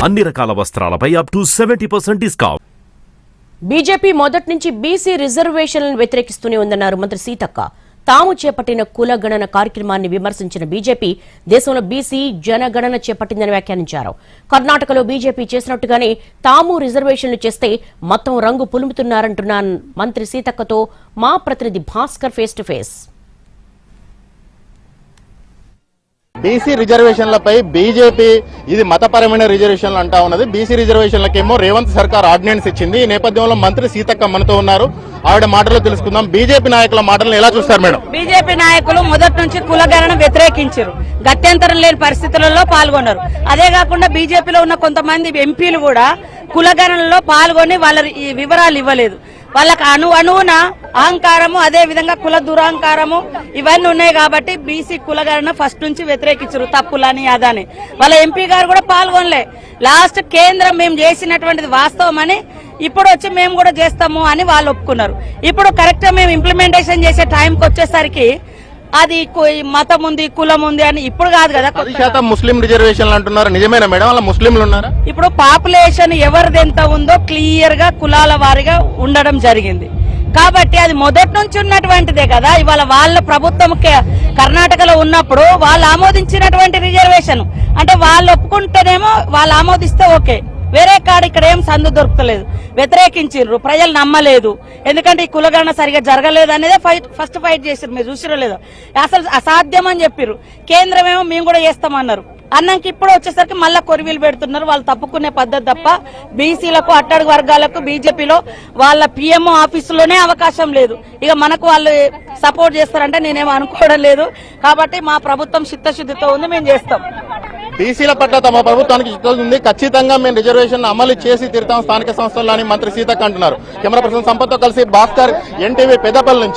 అన్ని రకాల వస్త్రాలపై up to 70% discount. BJP మొదటి నుంచి బీసీ రిజర్వేషన్లను వ్యతిరేకిస్తూనే ఉందన్నారు మంత్రి సీతక్క. తాము చేపట్టిన కులగణన కార్యక్రమాన్ని విమర్శించిన బీజేపీ దేశంలో బీసీ జనగణన చేపట్టిందని వ్యాఖ్యానించారు. కర్ణాటకలో బీజేపీ చేసినట్టుగానే తాము రిజర్వేషన్లు చేస్తే మొత్తం రంగు పులుముతున్నారంటున్న మంత్రి సీతక్కతో మా ప్రతినిధి Bhaskar face to face. BC రిజర్వేషన్లపై బీజేపీ ఇది మతపరమైన రిజర్వేషన్లు అంటా ఉన్నది. బీసీ రిజర్వేషన్లకేమో రేవంత్ సర్కార్ ఆర్డినెన్స్ ఇచ్చింది. ఈ నేపథ్యంలో మంత్రి సీతక్క మనతో ఉన్నారు. ఆవిడ మాటల్లో తెలుసుకుందాం. బీజేపీ నాయకుల మాటలను ఎలా చూస్తారు మేడం? బీజేపీ నాయకులు మొదటి నుంచి కులగణన వ్యతిరేకించారు. గత్యంతరం లేని పరిస్థితులలో పాల్గొన్నారు. అదే కాకుండా బీజేపీలో ఉన్న కొంతమంది ఎంపీలు కూడా కులగణనలో పాల్గొని వాళ్ళ వివరాలు ఇవ్వలేదు. వాళ్ళకి అణువున అహంకారము, అదే విధంగా కుల దురహంకారము ఇవన్నీ ఉన్నాయి కాబట్టి బీసీ కులగణన ఫస్ట్ నుంచి వ్యతిరేకించారు. తప్పులని అదని వాళ్ళ ఎంపీ గారు కూడా పాల్గొనలే. లాస్ట్ కేంద్రం మేము చేసినటువంటిది వాస్తవం అని ఇప్పుడు వచ్చి మేము కూడా చేస్తాము అని వాళ్ళు ఒప్పుకున్నారు. ఇప్పుడు కరెక్ట్ మేము ఇంప్లిమెంటేషన్ చేసే టైంకి వచ్చేసరికి అది మతం ఉంది, కులం ఉంది అని ఇప్పుడు కాదు కదా. 10% ముస్లిం రిజర్వేషన్లు అంటున్నారు, నిజమేనా మేడం? అలా ముస్లింలు ఉన్నారా? ఇప్పుడు పాపులేషన్ ఎవరిది ఎంత ఉందో క్లియర్ గా కులాల వారిగా ఉండడం జరిగింది కాబట్టి అది మొదటి నుంచి ఉన్నటువంటిదే కదా. ఇవాళ వాళ్ళ ప్రభుత్వం కర్ణాటకలో ఉన్నప్పుడు వాళ్ళు ఆమోదించినటువంటి రిజర్వేషన్ అంటే వాళ్ళు ఒప్పుకుంటేనేమో వాళ్ళు ఆమోదిస్తే ఓకే, వేరే కాడ ఇక్కడ ఏం సందు దొరకలేదు. వ్యతిరేకించారు, ప్రజలు నమ్మలేదు. ఎందుకంటే ఈ కులగణన సరిగా జరగలేదు అనేది ఫస్ట్ ఫైట్ చేశారు. మీరు చూసిరో లేదో, అసలు అసాధ్యం అని చెప్పారు. కేంద్రం ఏమో మేము కూడా చేస్తామన్నారు. అన్నాక ఇప్పుడు వచ్చేసరికి మళ్ళా కొరివీలు పెడుతున్నారు. వాళ్ళు తప్పుకునే పద్ధతి తప్ప బీసీలకు అట్టడుగు వర్గాలకు బీజేపీలో వాళ్ళ పిఎంఓ ఆఫీసులోనే అవకాశం లేదు. ఇక మనకు వాళ్ళు సపోర్ట్ చేస్తారంటే నేనేమో అనుకోవడం లేదు. కాబట్టి మా ప్రభుత్వం చిత్తశుద్ధితో ఉంది, మేము చేస్తాం. బీసీల పట్ల తమ ప్రభుత్వానికి చిత్తశుద్ధి ఉంది, ఖచ్చితంగా మేము రిజర్వేషన్ అమలు చేసి తీరుతాం స్థానిక సంస్థల్లో అని మంత్రి సీతక్క అంటున్నారు. కెమెరా పర్సన్ సంపత్తో కలిసి భాస్కర్, ఎన్టీవీ, పెద్దపల్లి నుంచి.